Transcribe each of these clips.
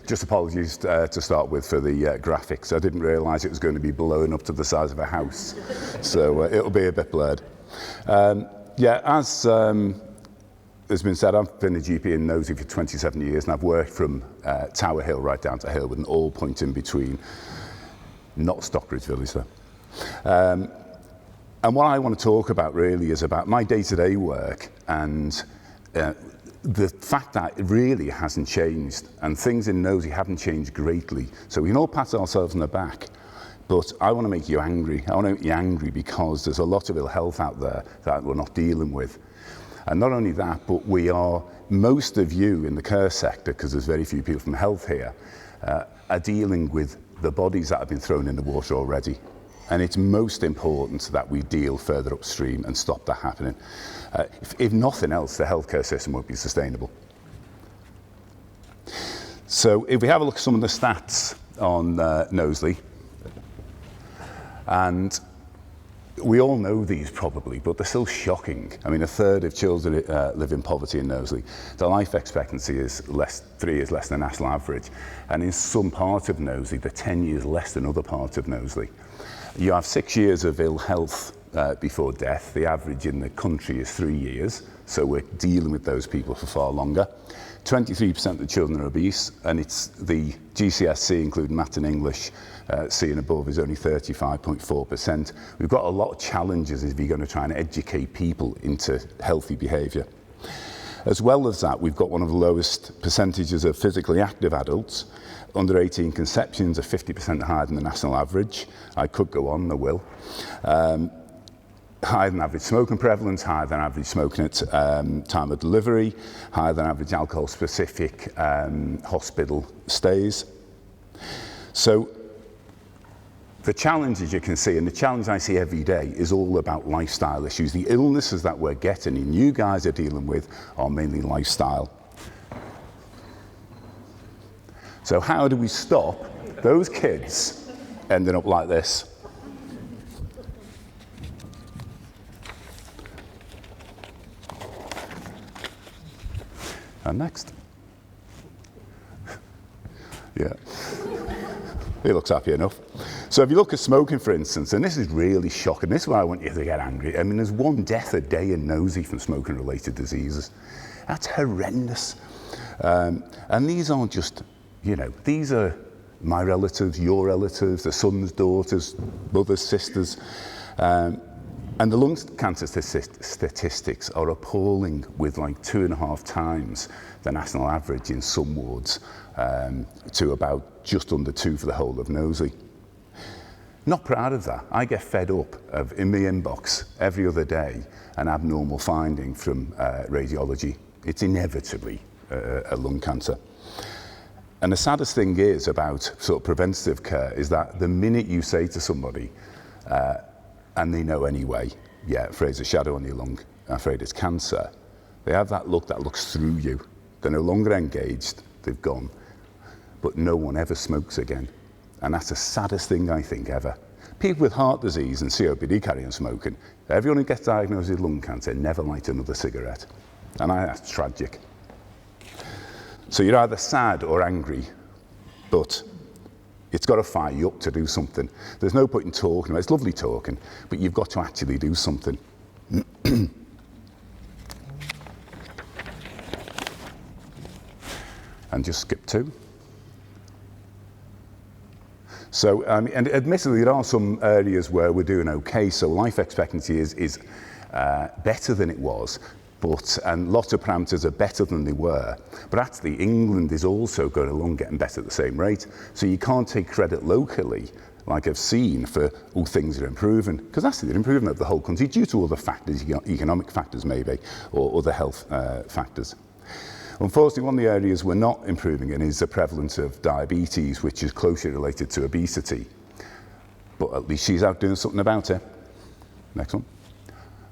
Just apologies to start with for the graphics. I didn't realise it was going to be blown up to the size of a house, so it'll be a bit blurred. Yeah, as has been said, I've been a GP in Nosey for 27 years, and I've worked from Tower Hill right down to Hill with an all point in between. Not Stockbridge Village though. And what I want to talk about really is about my day-to-day work and the fact that it really hasn't changed, and things in Nosey haven't changed greatly. So we can all pat ourselves on the back, but I want to make you angry. I want to make you angry because there's a lot of ill health out there that we're not dealing with. And not only that, but most of you in the care sector, because there's very few people from health here, are dealing with the bodies that have been thrown in the water already. And it's most important that we deal further upstream and stop that happening. If nothing else, the healthcare system won't be sustainable. So if we have a look at some of the stats on Knowsley, and we all know these probably, but they're still shocking. I mean, a third of children live in poverty in Knowsley. The life expectancy is 3 years less than the national average. And in some part of Knowsley, they're 10 years less than other parts of Knowsley. You have 6 years of ill health before death. The average in the country is 3 years, so we're dealing with those people for far longer. 23% of the children are obese, and it's the GCSE, including maths and English, C and above, is only 35.4%. We've got a lot of challenges if you're going to try and educate people into healthy behaviour. As well as that, we've got one of the lowest percentages of physically active adults. Under 18 conceptions are 50% higher than the national average. I could go on, I will. Higher than average smoking prevalence, higher than average smoking at time of delivery, higher than average alcohol-specific hospital stays. So the challenges you can see, and the challenge I see every day, is all about lifestyle issues. The illnesses that we're getting and you guys are dealing with are mainly lifestyle. So how do we stop those kids ending up like this? And next. Yeah. He looks happy enough. So if you look at smoking, for instance, and this is really shocking, this is why I want you to get angry. I mean, there's 1 death a day in Nosey from smoking-related diseases. That's horrendous. And these aren't just, these are my relatives, your relatives, the sons, daughters, brothers, sisters. And the lung cancer statistics are appalling, with like 2.5 times the national average in some wards, to about just under 2 for the whole of Nosey. Not proud of that. I get fed up in my inbox every other day an abnormal finding from radiology. It's inevitably a lung cancer. And the saddest thing is about sort of preventative care is that the minute you say to somebody, and they know anyway, yeah, afraid there's a shadow on your lung, I'm afraid it's cancer, they have that look that looks through you. They're no longer engaged, they've gone. But no one ever smokes again. And that's the saddest thing, I think, ever. People with heart disease and COPD carry on smoking. Everyone who gets diagnosed with lung cancer never lights another cigarette. And that's tragic. So you're either sad or angry, but it's got to fire you up to do something. There's no point in talking. It's lovely talking, but you've got to actually do something. And just skip 2. So, and admittedly, there are some areas where we're doing okay. So life expectancy is better than it was, and lots of parameters are better than they were. But actually, England is also going along getting better at the same rate. So you can't take credit locally, like I've seen, for, things are improving. Because actually, they're improving over the whole country due to other factors, economic factors maybe, or other health factors. Unfortunately, one of the areas we're not improving in is the prevalence of diabetes, which is closely related to obesity. But at least she's out doing something about it. Next one.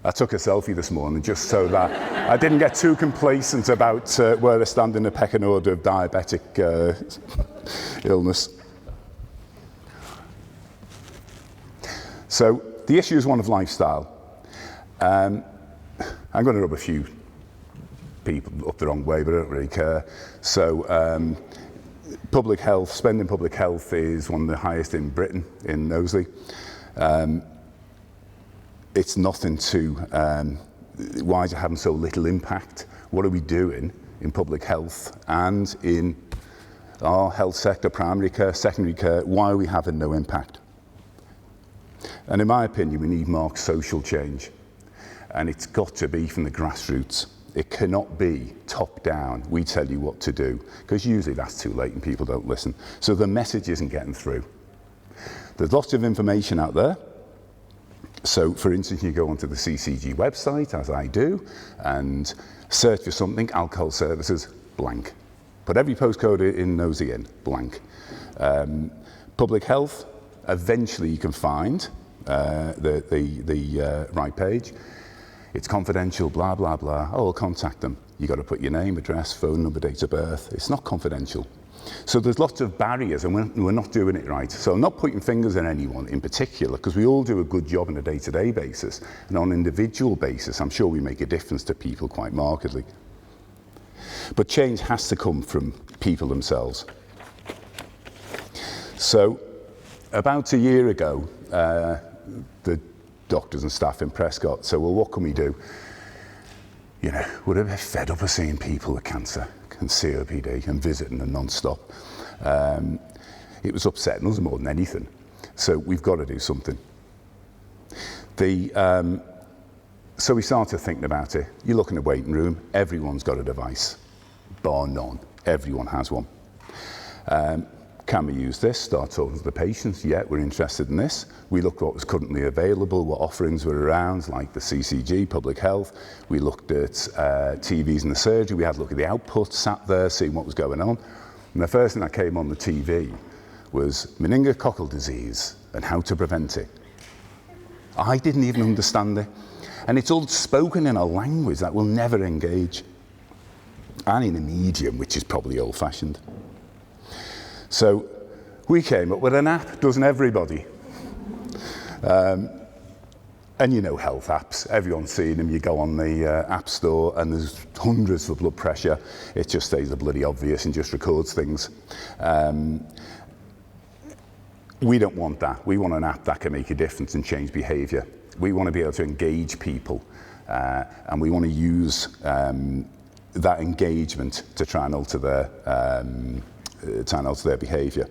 I took a selfie this morning just so that I didn't get too complacent about where I stand in the pecking order of diabetic illness. So the issue is one of lifestyle. I'm going to rub a few people up the wrong way, but I don't really care. So public health, spending public health is one of the highest in Britain, in Knowsley. It's nothing to, why is it having so little impact? What are we doing in public health and in our health sector, primary care, secondary care? Why are we having no impact? And in my opinion, we need more social change. And it's got to be from the grassroots. It cannot be top down, we tell you what to do, because usually that's too late and people don't listen. So the message isn't getting through. There's lots of information out there. So for instance, you go onto the CCG website, as I do, and search for something, alcohol services, blank. Put every postcode in Nosy in, blank. Public health, eventually you can find the right page. It's confidential, blah, blah, blah. Oh, I'll contact them. You got to put your name, address, phone number, date of birth. It's not confidential. So there's lots of barriers, and we're not doing it right. So I'm not pointing fingers at anyone in particular, because we all do a good job on a day-to-day basis. And on an individual basis, I'm sure we make a difference to people quite markedly. But change has to come from people themselves. So about a year ago, the doctors and staff in Prescott said, well, what can we do? You know, we're a bit fed up of seeing people with cancer and COPD and visiting them non-stop. It was upsetting us more than anything. So we've got to do something. So we started thinking about it. You look in the waiting room, everyone's got a device, bar none. Everyone has one. Can we use this? Start talking to the patients. Yeah, we're interested in this. We looked what was currently available, what offerings were around, like the CCG, public health. We looked at TVs in the surgery. We had a look at the output, sat there, seeing what was going on. And the first thing that came on the TV was meningococcal disease and how to prevent it. I didn't even understand it. And it's all spoken in a language that will never engage. And in a medium, which is probably old-fashioned. So we came up with an app, doesn't everybody? And you know health apps, everyone's seen them. You go on the app store and there's hundreds for blood pressure. It just stays a bloody obvious and just records things. We don't want that. We want an app that can make a difference and change behaviour. We want to be able to engage people and we want to use that engagement to try and alter their behaviour.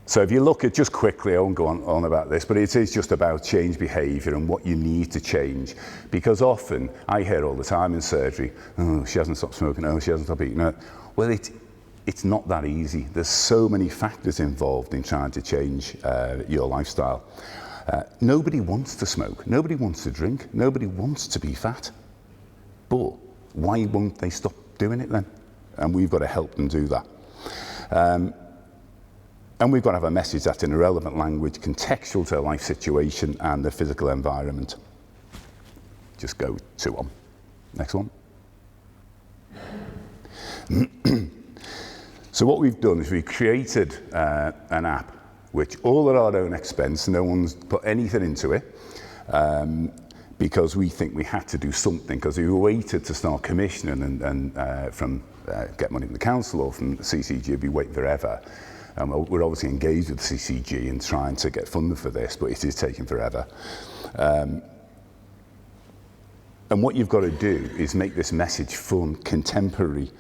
So if you look at, just quickly, I won't go on about this, but it is just about change behaviour and what you need to change. Because often, I hear all the time in surgery, oh, she hasn't stopped smoking, oh, she hasn't stopped eating. No. Well, it's not that easy. There's so many factors involved in trying to change your lifestyle. Nobody wants to smoke, nobody wants to drink, nobody wants to be fat. But why won't they stop doing it then? And we've got to help them do that. And we've got to have a message that's in a relevant language, contextual to their life situation and the physical environment. Just go to one. Next one. So what we've done is we've created an app which all at our own expense, no one's put anything into it, because we think we had to do something, because we waited to start commissioning and get money from the council or from the CCG, we'd be waiting forever. We're obviously engaged with the CCG in trying to get funded for this, but it is taking forever. And what you've got to do is make this message fun, contemporary.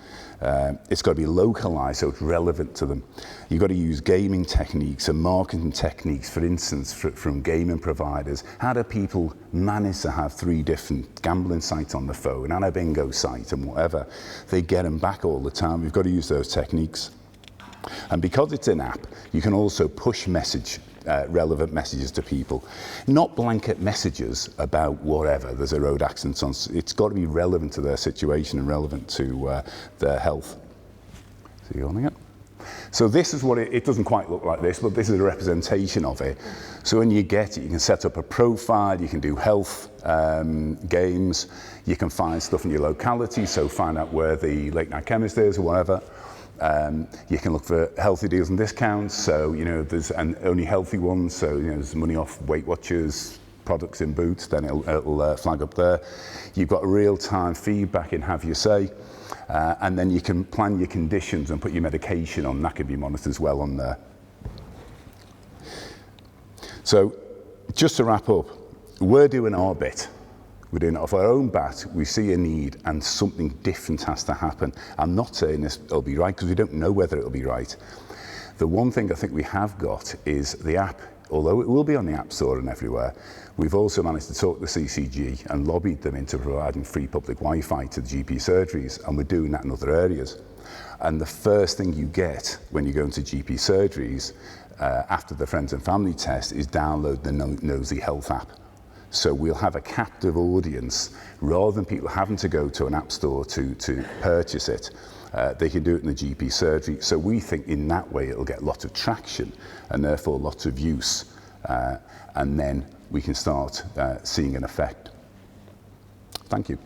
It's got to be localized so it's relevant to them. You've got to use gaming techniques and marketing techniques, for instance, from gaming providers. How do people manage to have 3 different gambling sites on the phone and a bingo site and whatever? They get them back all the time. We've got to use those techniques. And because it's an app, you can also push relevant messages to people. Not blanket messages about whatever, there's a road accident on. It's got to be relevant to their situation and relevant to their health. See you on it? So this is what it doesn't quite look like this, but this is a representation of it. So when you get it, you can set up a profile, you can do health games, you can find stuff in your locality, so find out where the late night chemist is or whatever. You can look for healthy deals and discounts, so you know there's only healthy ones, so you know there's money off Weight Watchers, products in boots, then it'll flag up there. You've got real-time feedback in Have You Say, and then you can plan your conditions and put your medication on. That can be monitored as well on there. So just to wrap up, we're doing our bit. We're doing it off our own bat. We see a need and something different has to happen. I'm not saying this will be right because we don't know whether it'll be right. The one thing I think we have got is the app. Although it will be on the App Store and everywhere, we've also managed to talk to CCG and lobbied them into providing free public Wi-Fi to the GP surgeries, and we're doing that in other areas. And the first thing you get when you go into GP surgeries after the friends and family test is download the Nosy Health app. So we'll have a captive audience. Rather than people having to go to an app store to purchase it, they can do it in the GP surgery. So we think in that way it'll get lots of traction and therefore lots of use. And then we can start seeing an effect. Thank you.